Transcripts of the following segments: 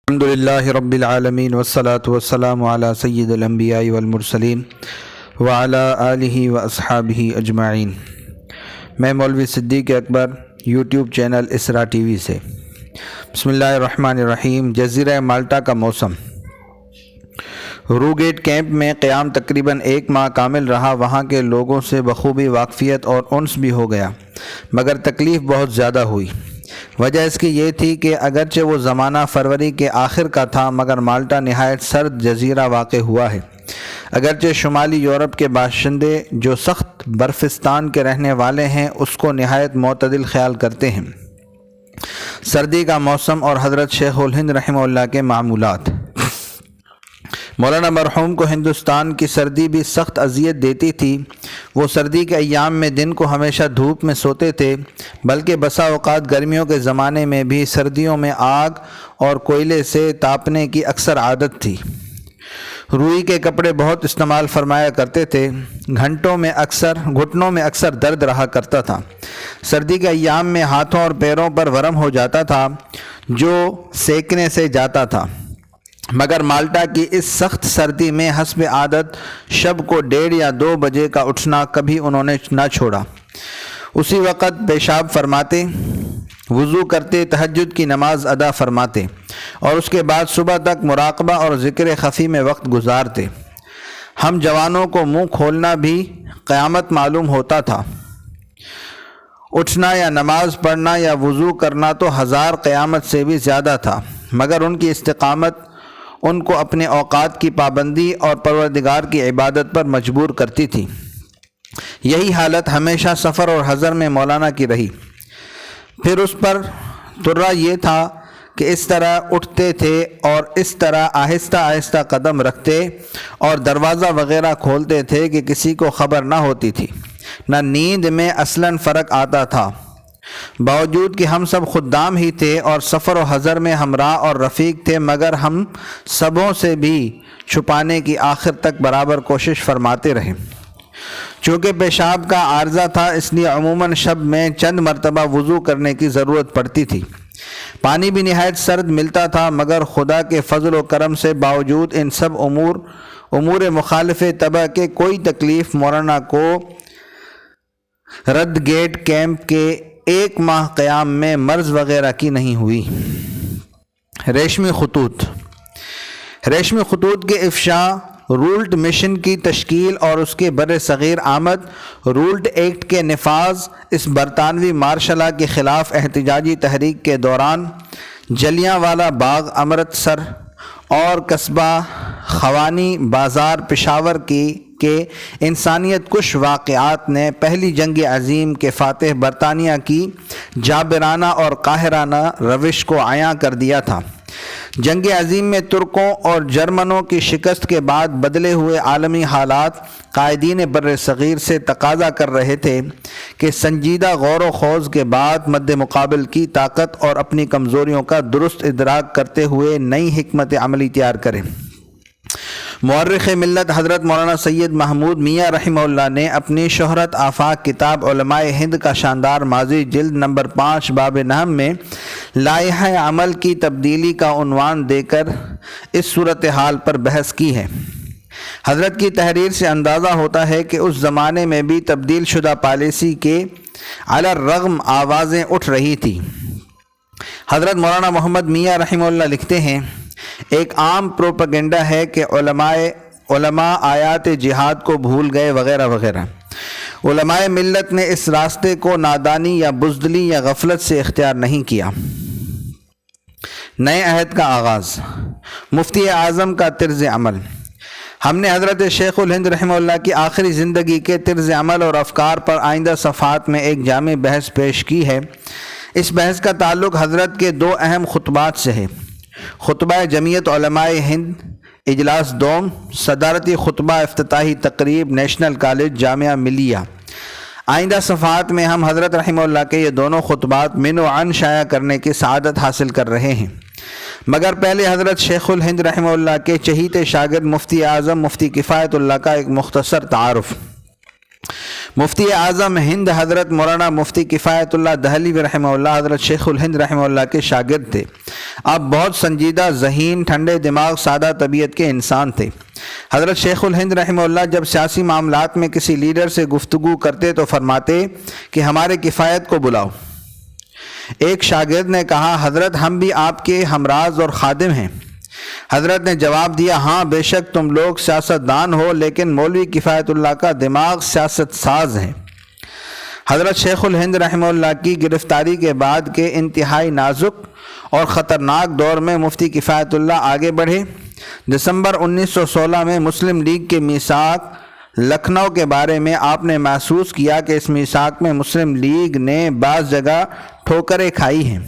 الحمدللہ رب العالمین والصلاة والسلام علی سید الانبیاء والمرسلین وعلی آلہ واصحابہ اجمعین۔ میں مولوی صدیق اکبر یوٹیوب چینل اسرا ٹی وی سے۔ بسم اللہ الرحمن الرحیم۔ جزیرہ مالٹا کا موسم۔ روگیٹ کیمپ میں قیام تقریباً 1 ماہ کامل رہا۔ وہاں کے لوگوں سے بخوبی واقفیت اور انس بھی ہو گیا، مگر تکلیف بہت زیادہ ہوئی۔ وجہ اس کی یہ تھی کہ اگرچہ وہ زمانہ فروری کے آخر کا تھا، مگر مالٹا نہایت سرد جزیرہ واقع ہوا ہے۔ اگرچہ شمالی یورپ کے باشندے جو سخت برفستان کے رہنے والے ہیں اس کو نہایت معتدل خیال کرتے ہیں۔ سردی کا موسم اور حضرت شیخ الہند رحمہ اللہ کے معمولات۔ مولانا مرحوم کو ہندوستان کی سردی بھی سخت اذیت دیتی تھی۔ وہ سردی کے ایام میں دن کو ہمیشہ دھوپ میں سوتے تھے، بلکہ بسا اوقات گرمیوں کے زمانے میں بھی سردیوں میں آگ اور کوئلے سے تاپنے کی اکثر عادت تھی۔ روئی کے کپڑے بہت استعمال فرمایا کرتے تھے۔ گھٹنوں میں اکثر درد رہا کرتا تھا۔ سردی کے ایام میں ہاتھوں اور پیروں پر ورم ہو جاتا تھا جو سینکنے سے جاتا تھا، مگر مالٹا کی اس سخت سردی میں حسب عادت شب کو 1:30 یا 2 بجے کا اٹھنا کبھی انہوں نے نہ چھوڑا۔ اسی وقت پیشاب فرماتے، وضو کرتے، تہجد کی نماز ادا فرماتے اور اس کے بعد صبح تک مراقبہ اور ذکر خفی میں وقت گزارتے۔ ہم جوانوں کو منہ کھولنا بھی قیامت معلوم ہوتا تھا۔ اٹھنا یا نماز پڑھنا یا وضو کرنا تو 1000 قیامت سے بھی زیادہ تھا، مگر ان کی استقامت ان کو اپنے اوقات کی پابندی اور پروردگار کی عبادت پر مجبور کرتی تھی۔ یہی حالت ہمیشہ سفر اور حضر میں مولانا کی رہی۔ پھر اس پر ترا یہ تھا کہ اس طرح اٹھتے تھے اور اس طرح آہستہ آہستہ قدم رکھتے اور دروازہ وغیرہ کھولتے تھے کہ کسی کو خبر نہ ہوتی تھی، نہ نیند میں اصلاً فرق آتا تھا۔ باوجود کہ ہم سب خدام ہی تھے اور سفر و حضر میں ہمراہ اور رفیق تھے، مگر ہم سبوں سے بھی چھپانے کی آخر تک برابر کوشش فرماتے رہے۔ چونکہ پیشاب کا عارضہ تھا، اس لیے عموماً شب میں چند مرتبہ وضو کرنے کی ضرورت پڑتی تھی۔ پانی بھی نہایت سرد ملتا تھا، مگر خدا کے فضل و کرم سے باوجود ان سب امور مخالف طبع کے کوئی تکلیف مولانا کو رد گیٹ کیمپ کے 1 ماہ قیام میں مرض وغیرہ کی نہیں ہوئی۔ ریشمی خطوط کے افشاء، رولٹ مشن کی تشکیل اور اس کے بر صغیر آمد، رولٹ ایکٹ کے نفاذ، اس برطانوی مارشلا کے خلاف احتجاجی تحریک کے دوران جلیاں والا باغ امرتسر اور قصبہ خوانی بازار پشاور کے انسانیت کش واقعات نے پہلی جنگ عظیم کے فاتح برطانیہ کی جابرانہ اور قاہرانہ روش کو عیاں کر دیا تھا۔ جنگ عظیم میں ترکوں اور جرمنوں کی شکست کے بعد بدلے ہوئے عالمی حالات قائدین بر صغیر سے تقاضا کر رہے تھے کہ سنجیدہ غور و خوض کے بعد مد مقابل کی طاقت اور اپنی کمزوریوں کا درست ادراک کرتے ہوئے نئی حکمت عملی تیار کریں۔ مورخ ملت حضرت مولانا سید محمود میاں رحمہ اللہ نے اپنی شہرت آفاق کتاب علماء ہند کا شاندار ماضی جلد نمبر 5 باب نہم میں لائحہ عمل کی تبدیلی کا عنوان دے کر اس صورتحال پر بحث کی ہے۔ حضرت کی تحریر سے اندازہ ہوتا ہے کہ اس زمانے میں بھی تبدیل شدہ پالیسی کے علی الرغم آوازیں اٹھ رہی تھی۔ حضرت مولانا محمد میاں رحمہ اللہ لکھتے ہیں، ایک عام پروپیگنڈا ہے کہ علماء آیات جہاد کو بھول گئے وغیرہ وغیرہ۔ علماء ملت نے اس راستے کو نادانی یا بزدلی یا غفلت سے اختیار نہیں کیا۔ نئے عہد کا آغاز، مفتی اعظم کا طرز عمل۔ ہم نے حضرت شیخ الہند رحمہ اللہ کی آخری زندگی کے طرز عمل اور افکار پر آئندہ صفحات میں ایک جامع بحث پیش کی ہے۔ اس بحث کا تعلق حضرت کے 2 اہم خطبات سے ہے: خطبہ جمعیت علماء ہند اجلاس دوم، صدارتی خطبہ افتتاحی تقریب نیشنل کالج جامعہ ملیہ۔ آئندہ صفحات میں ہم حضرت رحمہ اللہ کے یہ دونوں خطبات من و عن شائع کرنے کی سعادت حاصل کر رہے ہیں، مگر پہلے حضرت شیخ الہند رحمہ اللہ کے چہیتے شاگرد مفتی اعظم مفتی کفایت اللہ کا ایک مختصر تعارف۔ مفتی اعظم ہند حضرت مولانا مفتی کفایت اللہ دہلوی رحمہ اللہ حضرت شیخ الہند رحمہ اللہ کے شاگرد تھے۔ آپ بہت سنجیدہ ذہین، ٹھنڈے دماغ، سادہ طبیعت کے انسان تھے۔ حضرت شیخ الہند رحمہ اللہ جب سیاسی معاملات میں کسی لیڈر سے گفتگو کرتے تو فرماتے کہ ہمارے کفایت کو بلاؤ۔ ایک شاگرد نے کہا، حضرت ہم بھی آپ کے ہمراز اور خادم ہیں۔ حضرت نے جواب دیا، ہاں بے شک تم لوگ سیاست دان ہو، لیکن مولوی کفایت اللہ کا دماغ سیاست ساز ہے۔ حضرت شیخ الہند رحمہ اللہ کی گرفتاری کے بعد کے انتہائی نازک اور خطرناک دور میں مفتی کفایت اللہ آگے بڑھے۔ دسمبر 1916 میں مسلم لیگ کے میثاق لکھنؤ کے بارے میں آپ نے محسوس کیا کہ اس میثاق میں مسلم لیگ نے بعض جگہ ٹھوکریں کھائی ہیں۔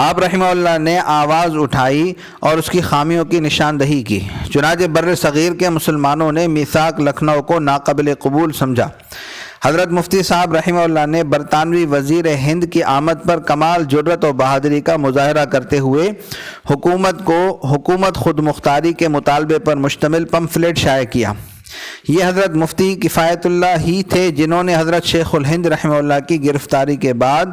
آپ رحمہ اللہ نے آواز اٹھائی اور اس کی خامیوں کی نشاندہی کی۔ چنانچہ بر صغیر کے مسلمانوں نے میثاق لکھنؤ کو ناقابل قبول سمجھا۔ حضرت مفتی صاحب رحمہ اللہ نے برطانوی وزیر ہند کی آمد پر کمال جرأت و بہادری کا مظاہرہ کرتے ہوئے حکومت خود مختاری کے مطالبے پر مشتمل پمفلیٹ شائع کیا۔ یہ حضرت مفتی کفایت اللہ ہی تھے جنہوں نے حضرت شیخ الہند رحمہ اللہ کی گرفتاری کے بعد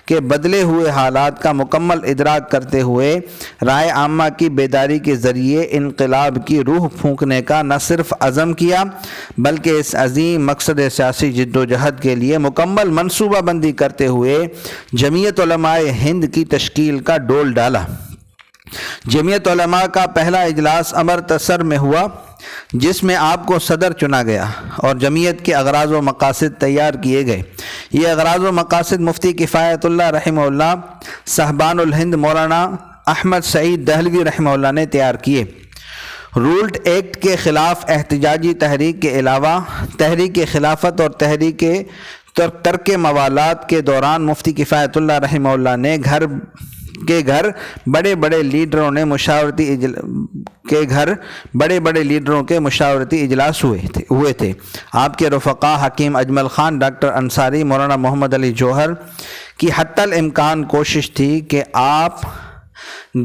کے بدلے ہوئے حالات کا مکمل ادراک کرتے ہوئے رائے عامہ کی بیداری کے ذریعے انقلاب کی روح پھونکنے کا نہ صرف عزم کیا بلکہ اس عظیم مقصد سیاسی جد و جہد کے لیے مکمل منصوبہ بندی کرتے ہوئے جمعیت علماء ہند کی تشکیل کا ڈول ڈالا۔ جمعیت علماء کا پہلا اجلاس امرتسر میں ہوا جس میں آپ کو صدر چنا گیا اور جمعیت کے اغراض و مقاصد تیار کیے گئے۔ یہ اغراض و مقاصد مفتی کفایت اللہ رحمہ اللہ، صاحبان الہند مولانا احمد سعید دہلوی رحمہ اللہ نے تیار کیے۔ رولٹ ایکٹ کے خلاف احتجاجی تحریک کے علاوہ تحریک خلافت اور تحریک ترک موالات کے دوران مفتی کفایت اللہ رحمہ اللہ نے گھر بڑے بڑے لیڈروں کے مشاورتی اجلاس ہوئے تھے۔ آپ کے رفقا حکیم اجمل خان، ڈاکٹر انصاری، مولانا محمد علی جوہر کی حتی الامکان کوشش تھی کہ آپ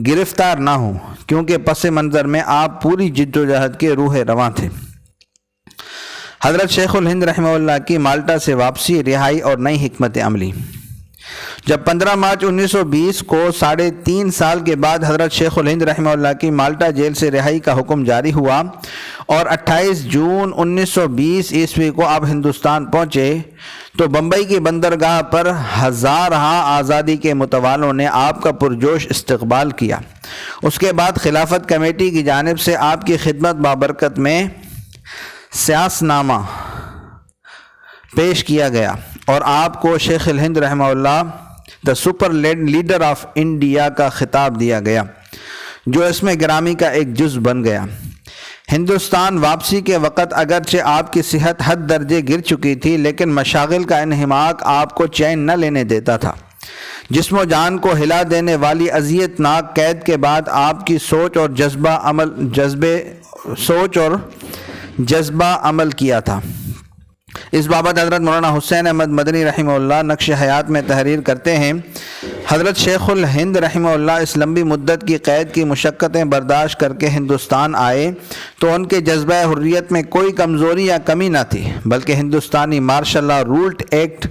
گرفتار نہ ہوں، کیونکہ پس منظر میں آپ پوری جد و جہد کے روح رواں تھے۔ حضرت شیخ الہند رحمہ اللہ کی مالٹا سے واپسی، رہائی اور نئی حکمت عملی۔ جب 15 مارچ 1920 کو 3.5 سال کے بعد حضرت شیخ الہند رحمہ اللہ کی مالٹا جیل سے رہائی کا حکم جاری ہوا اور 28 جون 1920 عیسوی کو آپ ہندوستان پہنچے تو بمبئی کی بندرگاہ پر ہزارہا آزادی کے متوالوں نے آپ کا پرجوش استقبال کیا۔ اس کے بعد خلافت کمیٹی کی جانب سے آپ کی خدمت بابرکت میں سیاس نامہ پیش کیا گیا اور آپ کو شیخ الہند رحمہ اللہ the super leader of India کا خطاب دیا گیا، جو اس میں گرامی کا ایک جز بن گیا۔ ہندوستان واپسی کے وقت اگرچہ آپ کی صحت حد درجے گر چکی تھی، لیکن مشاغل کا انہماک آپ کو چین نہ لینے دیتا تھا۔ جسم و جان کو ہلا دینے والی اذیت ناک قید کے بعد آپ کی سوچ اور جذبہ عمل کیا تھا۔ اس بابت حضرت مولانا حسین احمد مدنی رحمہ اللہ نقش حیات میں تحریر کرتے ہیں، حضرت شیخ الہند رحمہ اللہ اس لمبی مدت کی قید کی مشقتیں برداشت کر کے ہندوستان آئے تو ان کے جذبہ حریت میں کوئی کمزوری یا کمی نہ تھی، بلکہ ہندوستانی مارشل لا رولٹ ایکٹ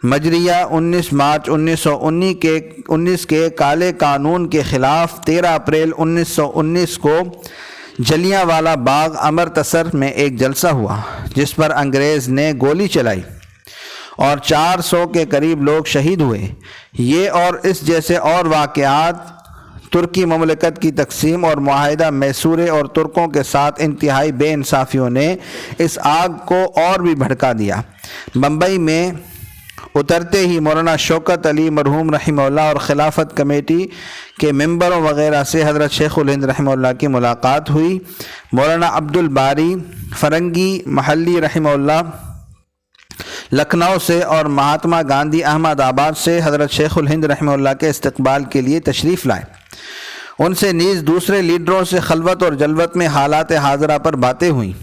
مجریہ 19 مارچ 1919 کے کالے قانون کے خلاف 13 اپریل 1919 کو جلیاں والا باغ امرتسر میں ایک جلسہ ہوا جس پر انگریز نے گولی چلائی اور 400 کے قریب لوگ شہید ہوئے۔ یہ اور اس جیسے اور واقعات ترکی مملکت کی تقسیم اور معاہدہ میسورے اور ترکوں کے ساتھ انتہائی بے انصافیوں نے اس آگ کو اور بھی بھڑکا دیا۔ بمبئی میں اترتے ہی مولانا شوکت علی مرحوم رحمہ اللہ اور خلافت کمیٹی کے ممبروں وغیرہ سے حضرت شیخ الہند رحمہ اللہ کی ملاقات ہوئی۔ مولانا عبد الباری فرنگی محلی رحمہ اللہ لکھنؤ سے اور مہاتما گاندھی احمد آباد سے حضرت شیخ الہند رحمہ اللہ کے استقبال کے لیے تشریف لائے۔ ان سے نیز دوسرے لیڈروں سے خلوت اور جلوت میں حالات حاضرہ پر باتیں ہوئیں۔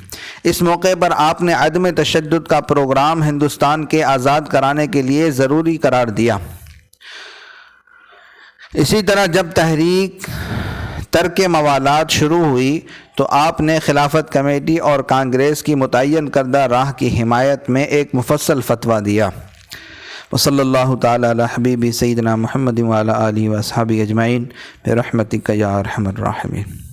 اس موقع پر آپ نے عدم تشدد کا پروگرام ہندوستان کے آزاد کرانے کے لیے ضروری قرار دیا۔ اسی طرح جب ترک موالات شروع ہوئی تو آپ نے خلافت کمیٹی اور کانگریس کی متعین کردہ راہ کی حمایت میں ایک مفصل فتویٰ دیا۔ وصلی اللہ تعالی علی حبیبی سیدنا محمد وعلی آلہ واصحابہ اجمعین برحمتک یا ارحم الراحمین۔